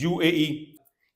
UAE।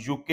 UK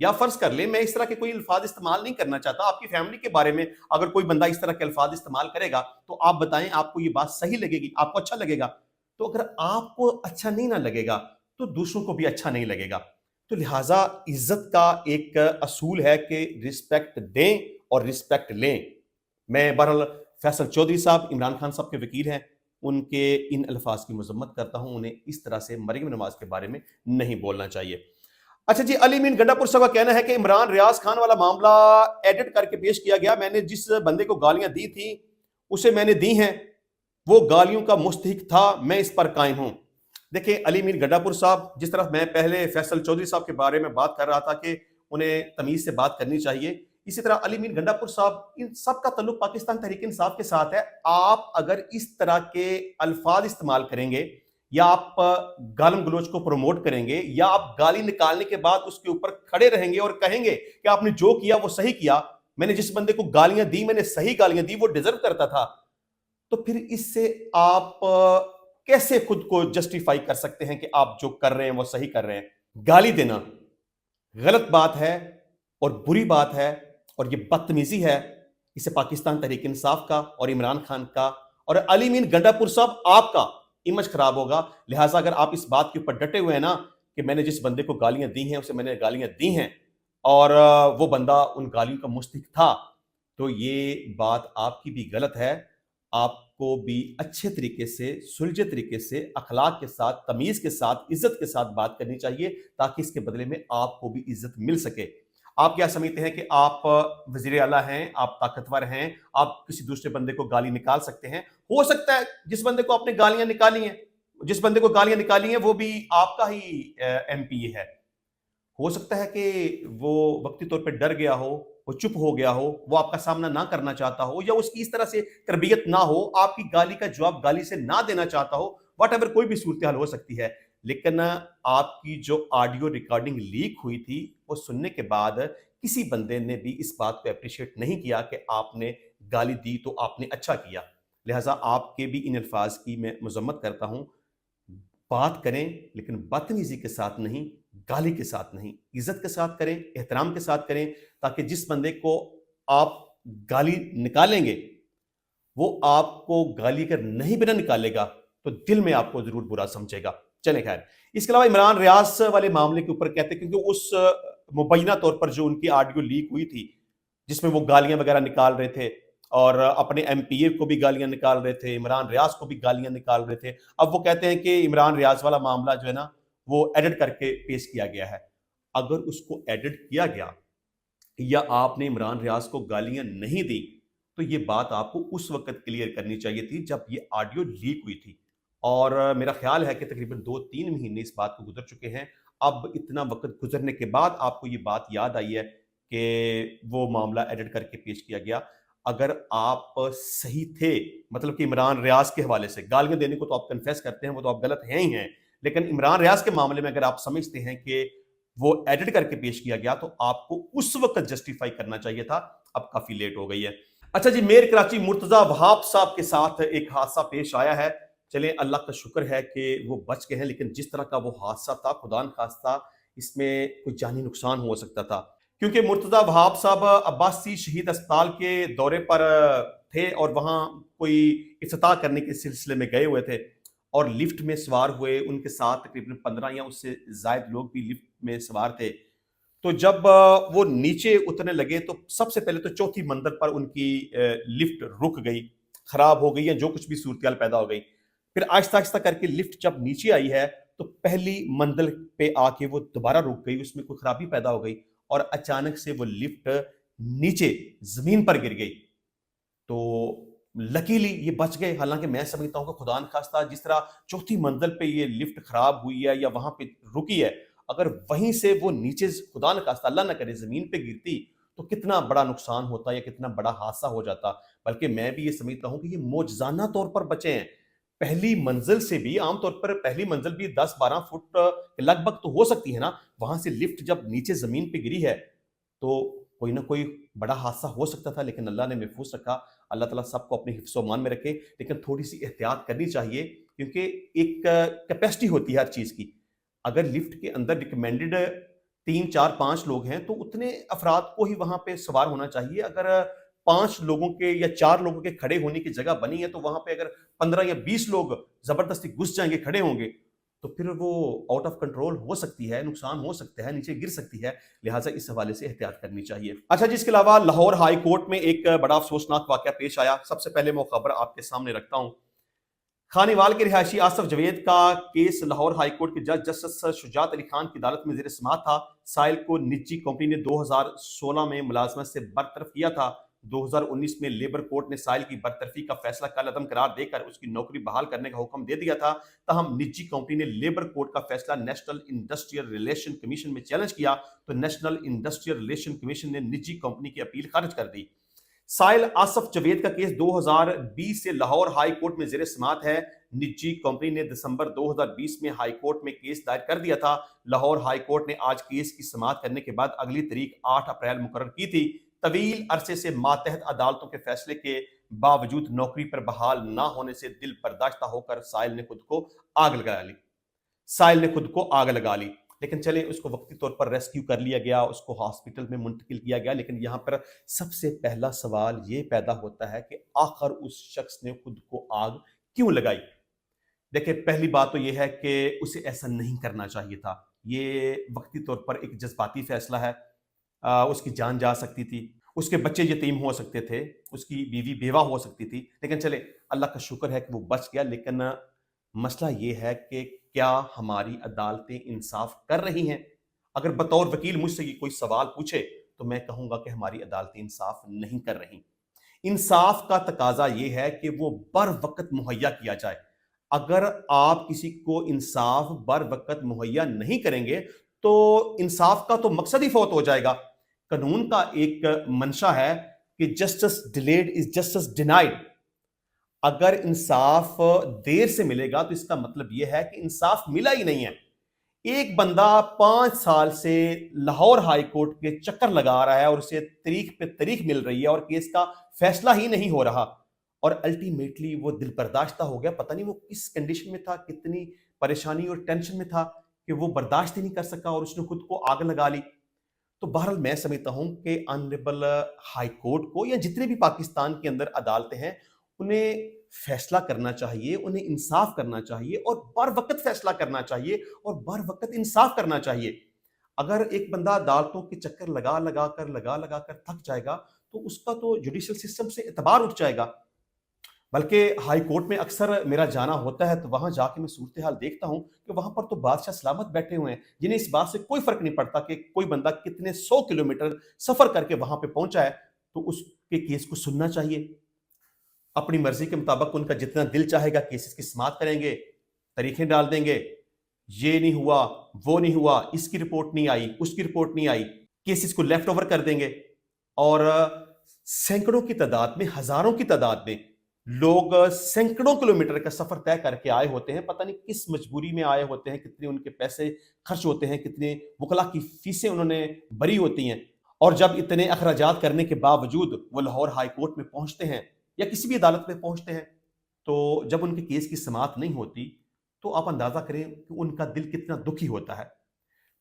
یا فرض کر لیں میں اس طرح کے کوئی الفاظ استعمال نہیں کرنا چاہتا، آپ کی فیملی کے بارے میں اگر کوئی بندہ اس طرح کے الفاظ استعمال کرے گا تو آپ بتائیں آپ کو یہ بات صحیح لگے گی، آپ کو اچھا لگے گا؟ تو اگر آپ کو اچھا نہیں نہ لگے گا تو دوسروں کو بھی اچھا نہیں لگے گا. تو لہٰذا عزت کا ایک اصول ہے کہ رسپیکٹ دیں اور رسپیکٹ لیں. میں بہرحال فیصل چودھری صاحب عمران خان صاحب کے وکیل ہیں، ان کے ان الفاظ کی مذمت کرتا ہوں، انہیں اس طرح سے مریم نواز کے بارے میں نہیں بولنا چاہیے. اچھا جی، علی مین گنڈا پور صاحب کا کہنا ہے کہ عمران ریاض خان والا معاملہ ایڈٹ کر کے پیش کیا گیا، میں نے جس بندے کو گالیاں دی تھی اسے میں نے دی ہیں، وہ گالیوں کا مستحق تھا، میں اس پر قائم ہوں. دیکھیں علی مین گنڈا پور صاحب، جس طرح میں پہلے فیصل چودھری صاحب کے بارے میں بات کر رہا تھا کہ انہیں تمیز سے بات کرنی چاہیے، اسی طرح علی مین گنڈا پور صاحب، ان سب کا تعلق پاکستان تحریک انصاف کے ساتھ ہے. آپ اگر اس طرح کے الفاظ استعمال کریں گے یا آپ گالم گلوچ کو پروموٹ کریں گے یا آپ گالی نکالنے کے بعد اس کے اوپر کھڑے رہیں گے اور کہیں گے کہ آپ نے جو کیا وہ صحیح کیا، میں نے جس بندے کو گالیاں دی میں نے صحیح گالیاں دی، وہ ڈیزرو کرتا تھا، تو پھر اس سے آپ کیسے خود کو جسٹیفائی کر سکتے ہیں کہ آپ جو کر رہے ہیں وہ صحیح کر رہے ہیں؟ گالی دینا غلط بات ہے اور بری بات ہے اور یہ بدتمیزی ہے. اسے پاکستان تحریک انصاف کا اور عمران خان کا اور علی مین گنڈا پور صاحب آپ کا امیج خراب ہوگا. لہٰذا اگر آپ اس بات کے اوپر ڈٹے ہوئے ہیں نا کہ میں نے جس بندے کو گالیاں دی ہیں اسے میں نے گالیاں دی ہیں اور وہ بندہ ان گالیوں کا مستحق تھا، تو یہ بات آپ کی بھی غلط ہے. آپ کو بھی اچھے طریقے سے، سلجھے طریقے سے، اخلاق کے ساتھ، تمیز کے ساتھ، عزت کے ساتھ بات کرنی چاہیے تاکہ اس کے بدلے میں آپ کو بھی عزت مل سکے. آپ کیا سمجھتے ہیں کہ آپ وزیر اعلیٰ ہیں، آپ طاقتور ہیں، آپ کسی دوسرے بندے کو گالی نکال سکتے ہیں؟ ہو سکتا ہے جس بندے کو آپ نے گالیاں نکالی ہیں، جس بندے کو گالیاں نکالی ہیں وہ بھی آپ کا ہی ایم پی ہے. ہو سکتا ہے کہ وہ وقتی طور پہ ڈر گیا ہو، وہ چپ ہو گیا ہو، وہ آپ کا سامنا نہ کرنا چاہتا ہو، یا اس کی اس طرح سے تربیت نہ ہو، آپ کی گالی کا جواب گالی سے نہ دینا چاہتا ہو، واٹ ایور کوئی بھی صورتحال ہو سکتی ہے. لیکن آپ کی جو آڈیو ریکارڈنگ لیک ہوئی تھی وہ سننے کے بعد کسی بندے نے بھی اس بات کو اپریشیٹ نہیں کیا کہ آپ نے گالی دی تو آپ نے اچھا کیا. لہٰذا آپ کے بھی ان الفاظ کی میں مذمت کرتا ہوں. بات کریں لیکن بدتمیزی کے ساتھ نہیں، گالی کے ساتھ نہیں، عزت کے ساتھ کریں، احترام کے ساتھ کریں، تاکہ جس بندے کو آپ گالی نکالیں گے وہ آپ کو گالی اگر نہیں بھی نہ نکالے گا تو دل میں آپ کو ضرور برا سمجھے گا. چلیں خیر، اس کے علاوہ عمران ریاض والے معاملے کے اوپر کہتے ہیں کیونکہ اس مبینہ طور پر جو ان کی آڈیو لیک ہوئی تھی جس میں وہ گالیاں وغیرہ نکال رہے تھے اور اپنے ایم پی اے کو بھی گالیاں نکال رہے تھے، عمران ریاض کو بھی گالیاں نکال رہے تھے، اب وہ کہتے ہیں کہ عمران ریاض والا معاملہ جو ہے نا وہ ایڈٹ کر کے پیش کیا گیا ہے. اگر اس کو ایڈٹ کیا گیا یا آپ نے عمران ریاض کو گالیاں نہیں دی تو یہ بات آپ کو اس وقت کلیئر کرنی چاہیے تھی جب یہ آڈیو لیک ہوئی تھی. اور میرا خیال ہے کہ تقریباً 2-3 مہینے اس بات کو گزر چکے ہیں. اب اتنا وقت گزرنے کے بعد آپ کو یہ بات یاد آئی ہے کہ وہ معاملہ ایڈٹ کر کے پیش کیا گیا. اگر آپ صحیح تھے، مطلب کہ عمران ریاض کے حوالے سے گالیاں دینے کو تو آپ کنفیس کرتے ہیں، وہ تو آپ غلط ہیں ہی ہیں، لیکن عمران ریاض کے معاملے میں اگر آپ سمجھتے ہیں کہ وہ ایڈٹ کر کے پیش کیا گیا تو آپ کو اس وقت جسٹیفائی کرنا چاہیے تھا. اب کافی لیٹ ہو گئی ہے. اچھا جی، میر کراچی مرتضی وہاب صاحب کے ساتھ ایک حادثہ پیش آیا ہے. چلیں اللہ کا شکر ہے کہ وہ بچ گئے ہیں، لیکن جس طرح کا وہ حادثہ تھا خدا نخواستہ اس میں کوئی جانی نقصان ہو سکتا تھا، کیونکہ مرتضی وہاب صاحب عباسی شہید اسپتال کے دورے پر تھے اور وہاں کوئی افتتاح کرنے کے سلسلے میں گئے ہوئے تھے اور لفٹ میں سوار ہوئے، ان کے ساتھ تقریباً 15 یا اس سے زائد لوگ بھی لفٹ میں سوار تھے. تو جب وہ نیچے اترنے لگے تو سب سے پہلے تو چوتھی منزل پر ان کی لفٹ رک گئی، خراب ہو گئی، یا جو کچھ بھی صورتحال پیدا ہو گئی. پھر آہستہ آہستہ کر کے لفٹ جب نیچے آئی ہے تو پہلی منزل پہ آ کے وہ دوبارہ رک گئی، اس میں کوئی خرابی پیدا ہو گئی اور اچانک سے وہ لفٹ نیچے زمین پر گر گئی. تو لکیلی یہ بچ گئے. حالانکہ میں سمجھتا ہوں کہ خدا نخواستہ جس طرح چوتھی منزل پہ یہ لفٹ خراب ہوئی ہے یا وہاں پہ رکی ہے، اگر وہیں سے وہ نیچے خدا نخواستہ اللہ نہ کرے زمین پہ گرتی تو کتنا بڑا نقصان ہوتا یا کتنا بڑا حادثہ ہو جاتا. بلکہ میں بھی یہ سمجھتا ہوں کہ یہ معجزانہ طور پر بچے ہیں. پہلی منزل سے بھی عام طور پر پہلی منزل بھی 10-12 فٹ لگ بھگ تو ہو سکتی ہے نا، وہاں سے لفٹ جب نیچے زمین پہ گری ہے تو کوئی نہ کوئی بڑا حادثہ ہو سکتا تھا، لیکن اللہ نے محفوظ رکھا. اللہ تعالیٰ سب کو اپنے حفظ و امان میں رکھے، لیکن تھوڑی سی احتیاط کرنی چاہیے کیونکہ ایک کیپیسٹی ہوتی ہے ہر چیز کی. اگر لفٹ کے اندر ریکمینڈڈ 3 4 5 لوگ ہیں تو اتنے افراد کو ہی وہاں پہ سوار ہونا چاہیے. اگر 5 لوگوں کے یا 4 لوگوں کے کھڑے ہونے کی جگہ بنی ہے تو وہاں پہ اگر 15 یا 20 لوگ زبردستی گھس جائیں گے, کھڑے ہوں گے, تو پھر وہ آؤٹ آف کنٹرول ہو سکتی ہے, نقصان ہو سکتا ہے, نیچے گر سکتی ہے. لہٰذا اس حوالے سے احتیاط کرنی چاہیے. اچھا جی, اس کے علاوہ لاہور ہائی کورٹ میں ایک بڑا افسوسناک واقعہ پیش آیا. سب سے پہلے میں وہ خبر آپ کے سامنے رکھتا ہوں. خانیوال کے رہائشی آصف جوید کا کیس لاہور ہائی کورٹ کے جج جسٹس شجاعت علی خان کی عدالت میں زیر سماعت تھا. سائل کو نجی کمپنی نے 2016 میں ملازمت سے برطرف کیا تھا. 2019 میں لیبر کورٹ نے سائل کی برطرفی کا فیصلہ کالعدم قرار دے کر اس کی نوکری بحال کرنے کا حکم دے دیا تھا. تاہم نجی کمپنی نے لیبر کورٹ کا فیصلہ نیشنل انڈسٹریل ریلیشن کمیشن میں چیلنج کیا تو نیشنل انڈسٹریل ریلیشن کمیشن نے نجی کمپنی کی اپیل خارج کر دی. سائل آصف جوید کا کیس 2020 سے لاہور ہائی کورٹ میں زیر سماعت ہے. نجی کمپنی نے دسمبر 2020 میں ہائی کورٹ میں کیس دائر کر دیا تھا. لاہور ہائی کورٹ نے آج کیس کی سماعت کرنے کے بعد اگلی تاریخ 8 اپریل مقرر کی تھی. طویل عرصے سے ماتحت عدالتوں کے فیصلے کے باوجود نوکری پر بحال نہ ہونے سے دل برداشتہ ہو کر سائل نے خود کو آگ لگا لی. لیکن چلے, اس کو وقتی طور پر ریسکیو کر لیا گیا, اس کو ہاسپٹل میں منتقل کیا گیا. لیکن یہاں پر سب سے پہلا سوال یہ پیدا ہوتا ہے کہ آخر اس شخص نے خود کو آگ کیوں لگائی؟ دیکھیں, پہلی بات تو یہ ہے کہ اسے ایسا نہیں کرنا چاہیے تھا. یہ وقتی طور پر ایک جذباتی فیصلہ ہے. اس کی جان جا سکتی تھی, اس کے بچے یتیم ہو سکتے تھے, اس کی بیوی بیوہ ہو سکتی تھی. لیکن چلے, اللہ کا شکر ہے کہ وہ بچ گیا. لیکن مسئلہ یہ ہے کہ کیا ہماری عدالتیں انصاف کر رہی ہیں؟ اگر بطور وکیل مجھ سے کوئی سوال پوچھے تو میں کہوں گا کہ ہماری عدالتیں انصاف نہیں کر رہی. انصاف کا تقاضا یہ ہے کہ وہ بر وقت مہیا کیا جائے. اگر آپ کسی کو انصاف بر وقت مہیا نہیں کریں گے تو انصاف کا تو مقصد ہی فوت ہو جائے گا. قانون کا ایک منشا ہے کہ justice delayed is justice denied. اگر انصاف دیر سے ملے گا تو اس کا مطلب یہ ہے کہ انصاف ملا ہی نہیں ہے. ایک بندہ 5 سال سے لاہور ہائی کورٹ کے چکر لگا رہا ہے اور اسے تاریخ پہ تاریخ مل رہی ہے اور کیس کا فیصلہ ہی نہیں ہو رہا, اور الٹیمیٹلی وہ دل برداشتہ ہو گیا. پتہ نہیں وہ کس کنڈیشن میں تھا, کتنی پریشانی اور ٹینشن میں تھا کہ وہ برداشت ہی نہیں کر سکا اور اس نے خود کو آگ لگا لی. تو بہرحال میں سمجھتا ہوں کہ آنریبل ہائی کورٹ کو یا جتنے بھی پاکستان کے اندر عدالتیں ہیں انہیں فیصلہ کرنا چاہیے, انہیں انصاف کرنا چاہیے اور بر وقت فیصلہ کرنا چاہیے اور بر وقت انصاف کرنا چاہیے. اگر ایک بندہ عدالتوں کے چکر لگا کر تھک جائے گا تو اس کا تو جوڈیشل سسٹم سے اعتبار اٹھ جائے گا. بلکہ ہائی کورٹ میں اکثر میرا جانا ہوتا ہے تو وہاں جا کے میں صورتحال دیکھتا ہوں کہ وہاں پر تو بادشاہ سلامت بیٹھے ہوئے ہیں جنہیں اس بات سے کوئی فرق نہیں پڑتا کہ کوئی بندہ کتنے 100 کلومیٹر سفر کر کے وہاں پہ پہنچا ہے تو اس کے کیس کو سننا چاہیے. اپنی مرضی کے مطابق ان کا جتنا دل چاہے گا کیسز کی سماعت کریں گے, تاریخیں ڈال دیں گے, یہ نہیں ہوا, وہ نہیں ہوا, اس کی رپورٹ نہیں آئی, اس کی رپورٹ نہیں آئی, کیسز کو لیفٹ اوور کر دیں گے. اور سینکڑوں کی تعداد میں, ہزاروں کی تعداد میں لوگ سینکڑوں کلومیٹر کا سفر طے کر کے آئے ہوتے ہیں. پتہ نہیں کس مجبوری میں آئے ہوتے ہیں, کتنے ان کے پیسے خرچ ہوتے ہیں, کتنے وکلا کی فیسیں انہوں نے بری ہوتی ہیں. اور جب اتنے اخراجات کرنے کے باوجود وہ لاہور ہائی کورٹ میں پہنچتے ہیں یا کسی بھی عدالت میں پہنچتے ہیں تو جب ان کے کیس کی سماعت نہیں ہوتی تو آپ اندازہ کریں کہ ان کا دل کتنا دکھی ہوتا ہے.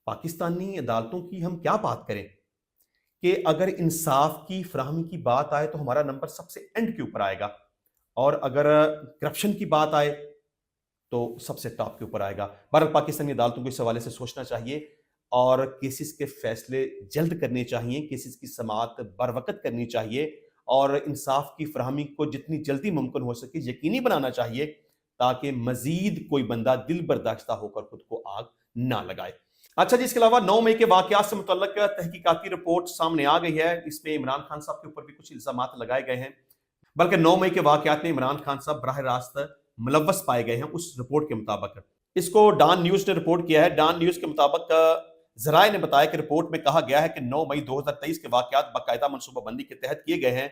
پاکستانی عدالتوں کی ہم کیا بات کریں کہ اگر انصاف کی فراہمی کی بات آئے تو ہمارا نمبر سب سے اینڈ کے اوپر آئے گا, اور اگر کرپشن کی بات آئے تو سب سے ٹاپ کے اوپر آئے گا. بہرحال پاکستانی عدالتوں کو اس حوالے سے سوچنا چاہیے اور کیسز کے فیصلے جلد کرنے چاہیے, کیسز کی سماعت بر وقت کرنی چاہیے اور انصاف کی فراہمی کو جتنی جلدی ممکن ہو سکے یقینی بنانا چاہیے تاکہ مزید کوئی بندہ دل برداشتہ ہو کر خود کو آگ نہ لگائے. اچھا جی, اس کے علاوہ 9 مئی کے واقعات سے متعلق تحقیقاتی رپورٹ سامنے آ گئی ہے. اس میں عمران خان صاحب کے اوپر بھی کچھ الزامات لگائے گئے ہیں, بلکہ 9 مئی کے واقعات میں عمران خان صاحب براہ راست ملوث پائے گئے ہیں اس رپورٹ کے مطابق. اس کو ڈان نیوز نے رپورٹ کیا ہے. ڈان نیوز کے مطابق ذرائع نے بتایا کہ رپورٹ میں کہا گیا ہے کہ 9 مئی 2023 کے واقعات باقاعدہ منصوبہ بندی کے تحت کیے گئے ہیں.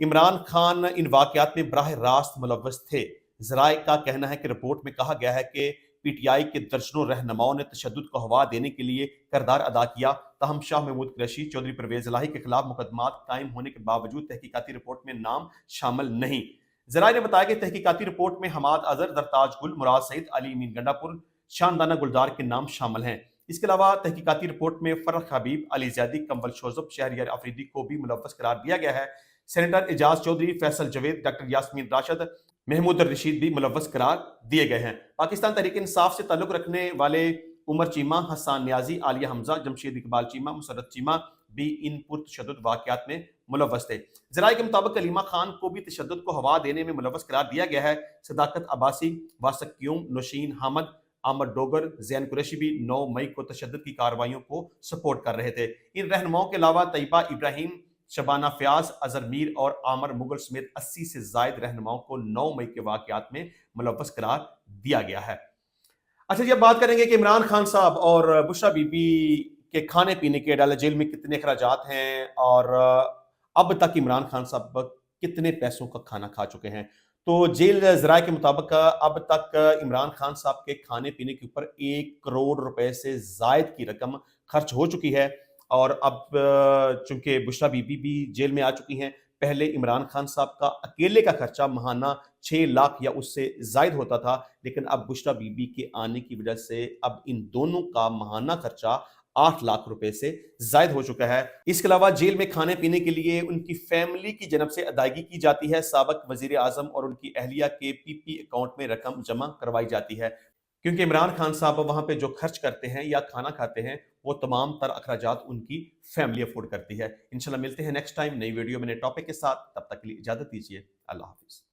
عمران خان ان واقعات میں براہ راست ملوث تھے. ذرائع کا کہنا ہے کہ رپورٹ میں کہا گیا ہے کہ پی ٹی آئی کے درجنوں رہنماؤں نے تشدد کو ہوا دینے کے لیے کردار ادا کیا. تاہم شاہ محمود قریشی, چودھری پرویز الہی کے خلاف مقدمات قائم ہونے کے باوجود تحقیقاتی رپورٹ میں نام شامل نہیں. ذرائع نے بتایا کہ تحقیقاتی رپورٹ میں حماد اظہر, درتاج گل, مراد سعید, علی امین گنڈا پور, شاندانہ گلدار کے نام شامل ہیں. اس کے علاوہ تحقیقاتی رپورٹ میں فرخ حبیب، علی زیدی، کمبل شوذب، شہریار آفریدی کو بھی ملوث قرار دیا گیا ہے۔ سینیٹر اعجاز چودھری، فیصل جوید، ڈاکٹر یاسمین راشد، محمود الرشید بھی ملوث قرار دیے گئے ہیں۔ پاکستان تحریک انصاف سے تعلق رکھنے والے عمر چیمہ، حسان نیازی، عالیہ حمزہ، جمشید اقبال چیمہ، مسرت چیمہ بھی ان پرتشدد واقعات میں ملوث تھے۔ ذرائع کے مطابق کلیمہ خان کو بھی تشدد کو ہوا دینے میں ملوث قرار دیا گیا ہے۔ صداقت عباسی، واسق کیوم، نوشین حامد، عامر ڈوگر، زین قریشی بھی 9 مئی کو تشدد کی کارروائیوں کو سپورٹ کر رہے تھے۔ ان رہنماؤں کے علاوہ طیبہ ابراہیم، شبانہ فیاض، اظہر میر اور عامر مغل سمیت 80 سے زائد رہنماؤں کو 9 مئی کے واقعات میں ملوث قرار دیا گیا ہے۔ اچھا جی، اب بات کریں گے کہ عمران خان صاحب اور بشرا بی بی کے کھانے پینے کے ڈالر جیل میں کتنے اخراجات ہیں اور اب تک عمران خان صاحب کتنے پیسوں کا کھانا کھا چکے ہیں۔ تو جیل ذرائع کے مطابق اب تک عمران خان صاحب کے کھانے پینے کے اوپر 1 کروڑ روپے سے زائد کی رقم خرچ ہو چکی ہے، اور اب چونکہ بشرا بی بی بھی جیل میں آ چکی ہیں، پہلے عمران خان صاحب کا اکیلے کا خرچہ ماہانہ 6 لاکھ یا اس سے زائد ہوتا تھا، لیکن اب بشرا بی بی کے آنے کی وجہ سے اب ان دونوں کا ماہانہ خرچہ 8 لاکھ روپے سے زائد ہو چکا ہے۔ اس کے علاوہ جیل میں کھانے پینے کے لیے ان کی فیملی کی جانب سے ادائیگی کی جاتی ہے۔ سابق وزیر اعظم اور ان کی اہلیہ کے پی پی اکاؤنٹ میں رقم جمع کروائی جاتی ہے، کیونکہ عمران خان صاحب وہاں پہ جو خرچ کرتے ہیں یا کھانا کھاتے ہیں وہ تمام تر اخراجات ان کی فیملی افورڈ کرتی ہے۔ انشاءاللہ ملتے ہیں نیکسٹ ٹائم نئی ویڈیو میں نئے ٹاپک کے ساتھ، تب تک کے لیے اجازت دیجیے۔ اللہ حافظ۔